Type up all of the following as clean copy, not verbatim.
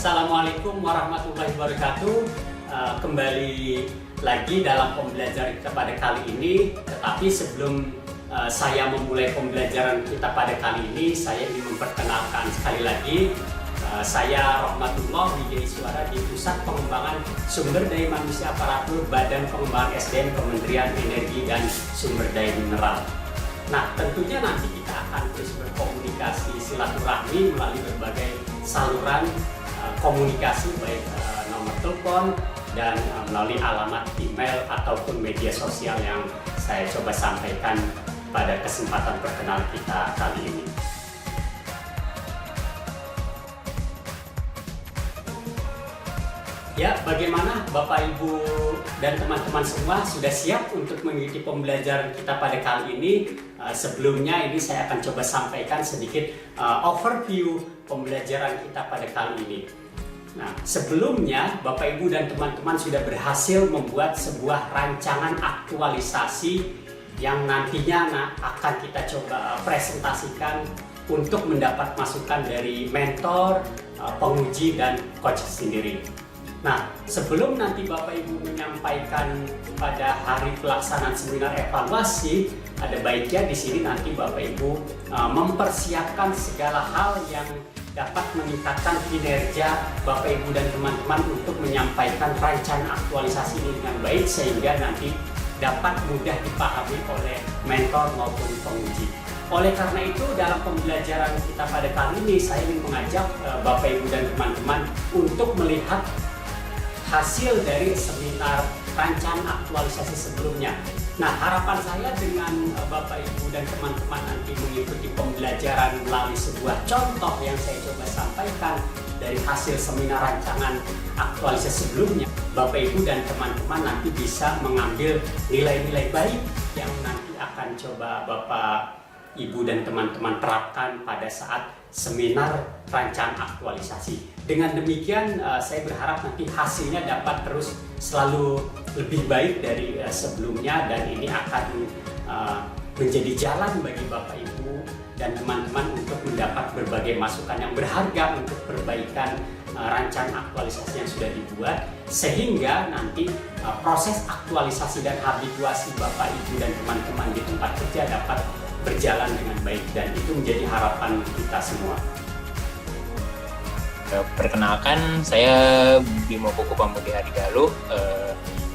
Assalamualaikum warahmatullahi wabarakatuh. Kembali lagi dalam pembelajaran kita pada kali ini. Tetapi sebelum saya memulai pembelajaran kita pada kali ini, saya ingin memperkenalkan sekali lagi. Saya Rahmatullah Wijaya Suara di Pusat Pengembangan Sumber Daya Manusia Aparatur Badan Pengembangan SDM Kementerian Energi dan Sumber Daya Mineral. Nah, tentunya nanti kita akan terus berkomunikasi silaturahmi melalui berbagai saluran komunikasi, baik nomor telepon dan melalui alamat email ataupun media sosial yang saya coba sampaikan pada kesempatan perkenalan kita kali ini. Ya, bagaimana Bapak, Ibu, dan teman-teman semua sudah siap untuk mengikuti pembelajaran kita pada kali ini? Sebelumnya ini saya akan coba sampaikan sedikit overview pembelajaran kita pada kali ini. Nah, sebelumnya Bapak, Ibu, dan teman-teman sudah berhasil membuat sebuah rancangan aktualisasi yang nantinya akan kita coba presentasikan untuk mendapat masukan dari mentor, penguji, dan coach sendiri. Nah, sebelum nanti Bapak Ibu menyampaikan pada hari pelaksanaan seminar evaluasi, ada baiknya di sini nanti Bapak Ibu mempersiapkan segala hal yang dapat meningkatkan kinerja Bapak Ibu dan teman-teman untuk menyampaikan rancangan aktualisasi ini dengan baik sehingga nanti dapat mudah dipahami oleh mentor maupun penguji. Oleh karena itu, dalam pembelajaran kita pada kali ini saya ingin mengajak Bapak Ibu dan teman-teman untuk melihat hasil dari seminar rancangan aktualisasi sebelumnya. Nah, harapan saya dengan Bapak, Ibu, dan teman-teman nanti mengikuti pembelajaran melalui sebuah contoh yang saya coba sampaikan dari hasil seminar rancangan aktualisasi sebelumnya. Bapak, Ibu, dan teman-teman nanti bisa mengambil nilai-nilai baik yang nanti akan coba Bapak, Ibu, dan teman-teman terapkan pada saat seminar rancangan aktualisasi. Dengan demikian, saya berharap nanti hasilnya dapat terus selalu lebih baik dari sebelumnya, dan ini akan menjadi jalan bagi Bapak, Ibu, dan teman-teman untuk mendapat berbagai masukan yang berharga untuk perbaikan rancangan aktualisasi yang sudah dibuat, sehingga nanti proses aktualisasi dan habituasi Bapak, Ibu, dan teman-teman di tempat kerja dapat berjalan dengan baik, dan itu menjadi harapan kita semua. Perkenalkan, saya Bimo Kuku Pamudi Harigaluh,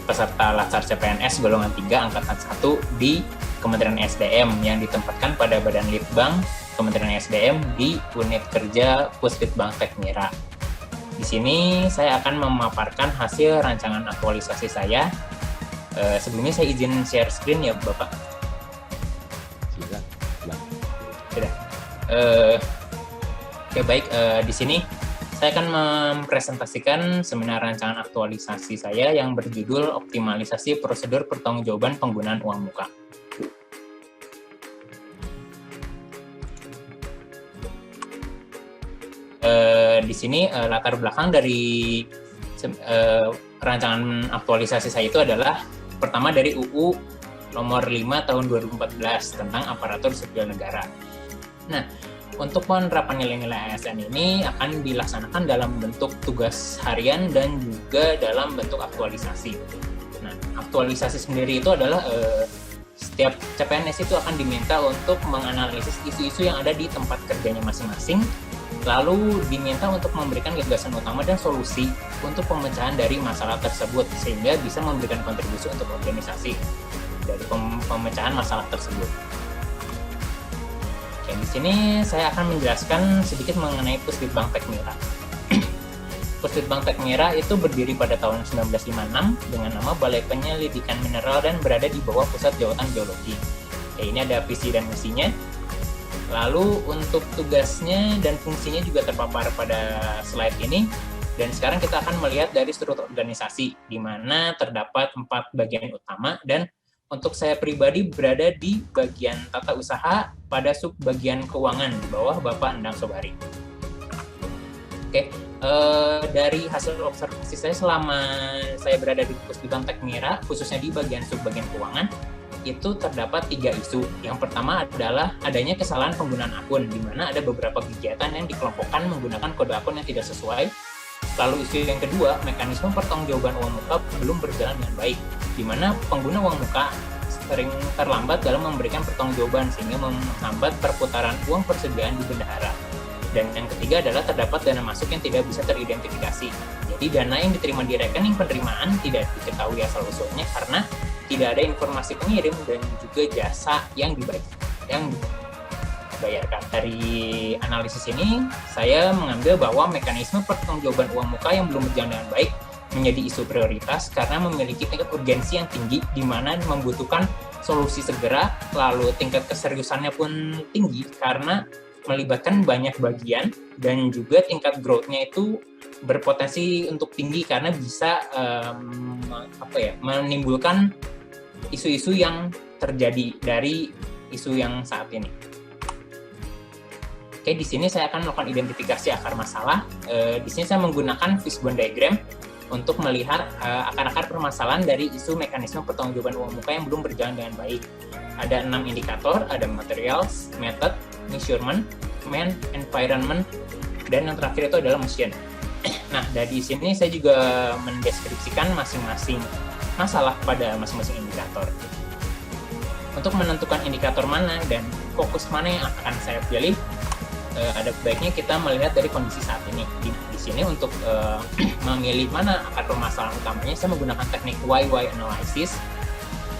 peserta Latsar CPNS golongan 3 angkatan 1 di Kementerian SDM yang ditempatkan pada Badan Litbang Kementerian SDM di unit kerja Puslitbang Tekmira. Di sini saya akan memaparkan hasil rancangan aktualisasi saya. Sebelumnya saya izin share screen ya, Bapak. Sudah. Oke, baik. Di sini saya akan mempresentasikan seminar rancangan aktualisasi saya yang berjudul Optimalisasi Prosedur Pertanggungjawaban Penggunaan Uang Muka. Di sini latar belakang dari rancangan aktualisasi saya itu adalah pertama dari UU nomor 5 tahun 2014 tentang aparatur sipil negara. Nah, untuk penerapan nilai-nilai ASN ini akan dilaksanakan dalam bentuk tugas harian dan juga dalam bentuk aktualisasi. Nah, aktualisasi sendiri itu adalah setiap CPNS itu akan diminta untuk menganalisis isu-isu yang ada di tempat kerjanya masing-masing, lalu diminta untuk memberikan gagasan utama dan solusi untuk pemecahan dari masalah tersebut, sehingga bisa memberikan kontribusi untuk organisasi dari pemecahan masalah tersebut. Di sini saya akan menjelaskan sedikit mengenai Puslitbang Tekmira. Puslitbang Tekmira itu berdiri pada tahun 1956 dengan nama Balai Penyelidikan Mineral dan berada di bawah Pusat Jawatan Geologi. Ini ada visi dan misinya. Lalu untuk tugasnya dan fungsinya juga terpapar pada slide ini. Dan sekarang kita akan melihat dari struktur organisasi, di mana terdapat 4 bagian utama, dan untuk saya pribadi berada di bagian tata usaha pada sub-bagian keuangan di bawah Bapak Endang Sobari. Oke, dari hasil observasi saya selama saya berada di Puslitbang Tekmira, khususnya di bagian sub-bagian keuangan, itu terdapat 3 isu. Yang pertama adalah adanya kesalahan penggunaan akun, di mana ada beberapa kegiatan yang dikelompokkan menggunakan kode akun yang tidak sesuai, Lalu isu yang kedua, mekanisme pertanggungjawaban uang muka belum berjalan dengan baik, di mana pengguna uang muka sering terlambat dalam memberikan pertanggungjawaban sehingga menghambat perputaran uang persediaan di bendahara. Dan yang ketiga adalah terdapat dana masuk yang tidak bisa teridentifikasi. Jadi dana yang diterima di rekening penerimaan tidak diketahui asal-usulnya karena tidak ada informasi pengirim dan juga jasa yang dibayarkan. Dari analisis ini, saya mengambil bahwa mekanisme pertanggungjawaban uang muka yang belum berjalan dengan baik menjadi isu prioritas karena memiliki tingkat urgensi yang tinggi di mana membutuhkan solusi segera, lalu tingkat keseriusannya pun tinggi karena melibatkan banyak bagian dan juga tingkat growth-nya itu berpotensi untuk tinggi karena bisa menimbulkan isu-isu yang terjadi dari isu yang saat ini. Oke, di sini saya akan melakukan identifikasi akar masalah. Di sini saya menggunakan fishbone diagram untuk melihat akar-akar permasalahan dari isu mekanisme pertanggungjawaban uang muka yang belum berjalan dengan baik. Ada 6 indikator, ada materials, method, measurement, man, environment, dan yang terakhir itu adalah machine. Nah, dari sini saya juga mendeskripsikan masing-masing masalah pada masing-masing indikator. Untuk menentukan indikator mana dan fokus mana yang akan saya pilih, ada baiknya kita melihat dari kondisi saat ini. Di sini untuk memilih mana akar permasalahan utamanya, saya menggunakan teknik why analysis.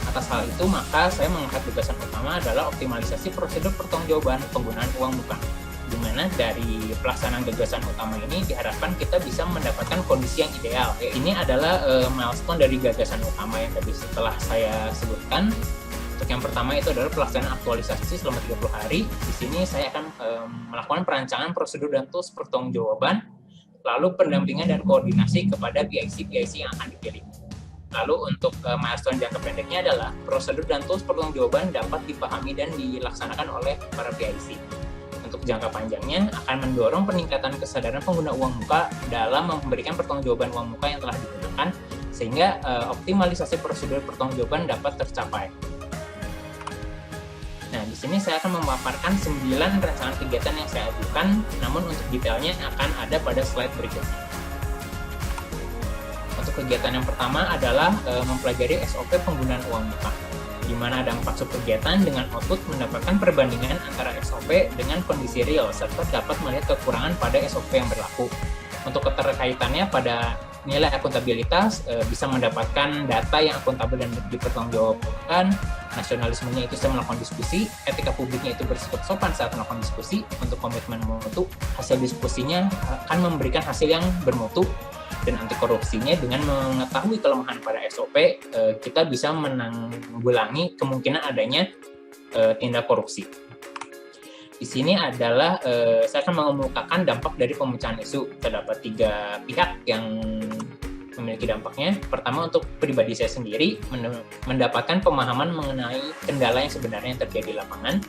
Atas hal itu, maka saya mengangkat gagasan utama adalah optimalisasi prosedur pertanggungjawaban penggunaan uang muka, di mana dari pelaksanaan gagasan utama ini diharapkan kita bisa mendapatkan kondisi yang ideal. Ini adalah milestone dari gagasan utama yang tadi setelah saya sebutkan. Untuk yang pertama itu adalah pelaksanaan aktualisasi selama 30 hari. Di sini saya akan melakukan perancangan prosedur dan tools pertanggungjawaban, lalu pendampingan dan koordinasi kepada PIC yang akan dipilih. Lalu untuk milestone jangka pendeknya adalah prosedur dan tools pertanggungjawaban dapat dipahami dan dilaksanakan oleh para PIC. Untuk jangka panjangnya akan mendorong peningkatan kesadaran pengguna uang muka dalam memberikan pertanggungjawaban uang muka yang telah digunakan sehingga optimalisasi prosedur pertanggungjawaban dapat tercapai. Nah, di sini saya akan memaparkan 9 rancangan kegiatan yang saya ajukan, namun untuk detailnya akan ada pada slide berikutnya. Untuk kegiatan yang pertama adalah mempelajari SOP penggunaan uang muka, di mana ada 4 subkegiatan dengan output mendapatkan perbandingan antara SOP dengan kondisi real, serta dapat melihat kekurangan pada SOP yang berlaku. Untuk keterkaitannya pada nilai akuntabilitas, bisa mendapatkan data yang akuntabel dan dipertanggungjawabkan, nasionalismenya itu saya melakukan diskusi, etika publiknya itu bersikap sopan saat melakukan diskusi, untuk komitmen mutu, hasil diskusinya akan memberikan hasil yang bermutu, dan anti korupsinya dengan mengetahui kelemahan pada SOP, kita bisa menanggulangi kemungkinan adanya tindak korupsi. Di sini adalah saya akan mengemukakan dampak dari pemecahan isu. Terdapat 3 pihak yang memiliki dampaknya. Pertama, untuk pribadi saya sendiri, mendapatkan pemahaman mengenai kendala yang sebenarnya yang terjadi di lapangan,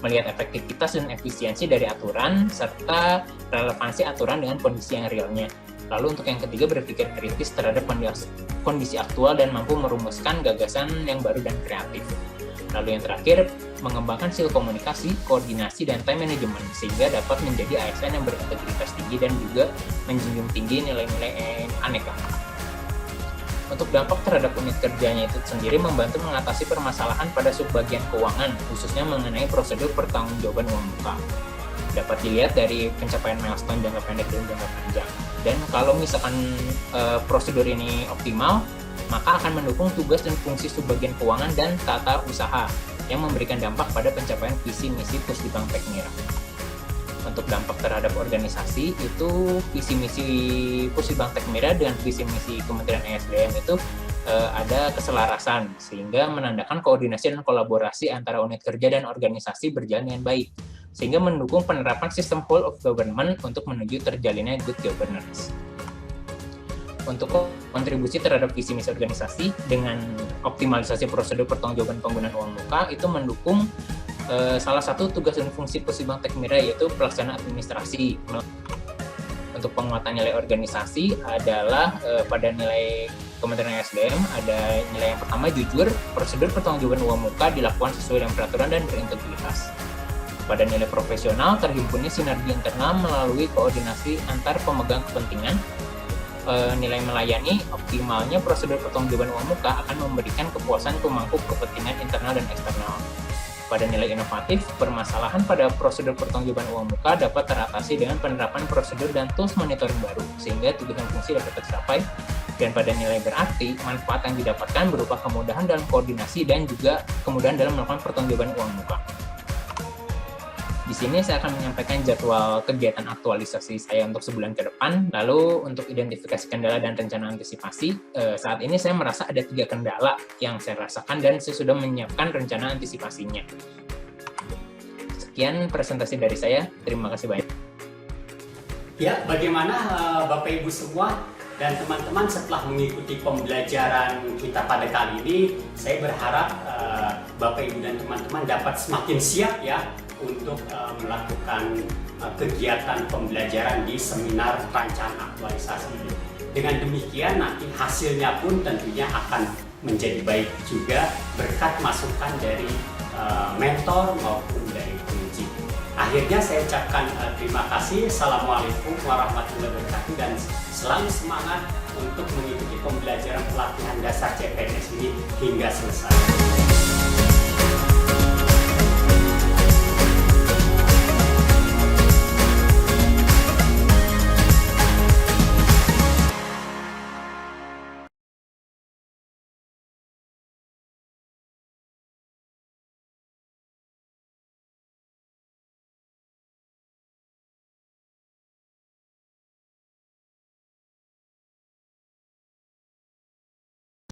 melihat efektivitas dan efisiensi dari aturan, serta relevansi aturan dengan kondisi yang realnya. Lalu untuk yang ketiga, berpikir kritis terhadap kondisi aktual dan mampu merumuskan gagasan yang baru dan kreatif. Lalu yang terakhir, mengembangkan skill komunikasi, koordinasi, dan time management sehingga dapat menjadi ASN yang berintegritas tinggi dan juga menjunjung tinggi nilai-nilai aneka. Untuk dampak terhadap unit kerjanya itu sendiri membantu mengatasi permasalahan pada subbagian keuangan, khususnya mengenai prosedur pertanggungjawaban uang muka. Dapat dilihat dari pencapaian milestone jangka pendek dan jangka panjang. Dan kalau misalkan prosedur ini optimal, maka akan mendukung tugas dan fungsi subbagian keuangan dan tata usaha yang memberikan dampak pada pencapaian visi misi Pusdibang Tekmira. Untuk dampak terhadap organisasi itu visi misi Pusdibang Tekmira dengan visi misi Kementerian ESDM itu ada keselarasan sehingga menandakan koordinasi dan kolaborasi antara unit kerja dan organisasi berjalan dengan baik, sehingga mendukung penerapan sistem whole of government untuk menuju terjalinnya good governance. Untuk kontribusi terhadap visi misi organisasi dengan optimalisasi prosedur pertanggungjawaban penggunaan uang muka itu mendukung salah satu tugas dan fungsi Pusdibang Tekmira yaitu pelaksanaan administrasi. Untuk penguatan nilai organisasi adalah pada nilai Kementerian SDM ada nilai yang pertama jujur, prosedur pertanggungjawaban uang muka dilakukan sesuai dengan peraturan dan berintegritas. Pada nilai profesional terhimpunnya sinergi internal melalui koordinasi antar pemegang kepentingan. nilai melayani, optimalnya prosedur pertanggungjawaban uang muka akan memberikan kepuasan pemangku kepentingan internal dan eksternal. Pada nilai inovatif, permasalahan pada prosedur pertanggungjawaban uang muka dapat teratasi dengan penerapan prosedur dan tools monitoring baru, sehingga tujuan fungsi dapat tercapai. Dan pada nilai berarti, manfaat yang didapatkan berupa kemudahan dalam koordinasi dan juga kemudahan dalam melakukan pertanggungjawaban uang muka. Di sini saya akan menyampaikan jadwal kegiatan aktualisasi saya untuk sebulan ke depan. Lalu untuk identifikasi kendala dan rencana antisipasi, saat ini saya merasa ada 3 kendala yang saya rasakan dan saya sudah menyiapkan rencana antisipasinya. Sekian presentasi dari saya. Terima kasih banyak. Ya, bagaimana Bapak Ibu semua dan teman-teman setelah mengikuti pembelajaran kita pada kali ini, saya berharap Bapak Ibu dan teman-teman dapat semakin siap ya untuk melakukan kegiatan pembelajaran di seminar rancangan aktualisasi ini. Dengan demikian nanti hasilnya pun tentunya akan menjadi baik juga berkat masukan dari mentor maupun dari penguji. Akhirnya saya ucapkan terima kasih. Assalamualaikum warahmatullahi wabarakatuh dan selalu semangat untuk mengikuti pembelajaran pelatihan dasar CPNS ini hingga selesai.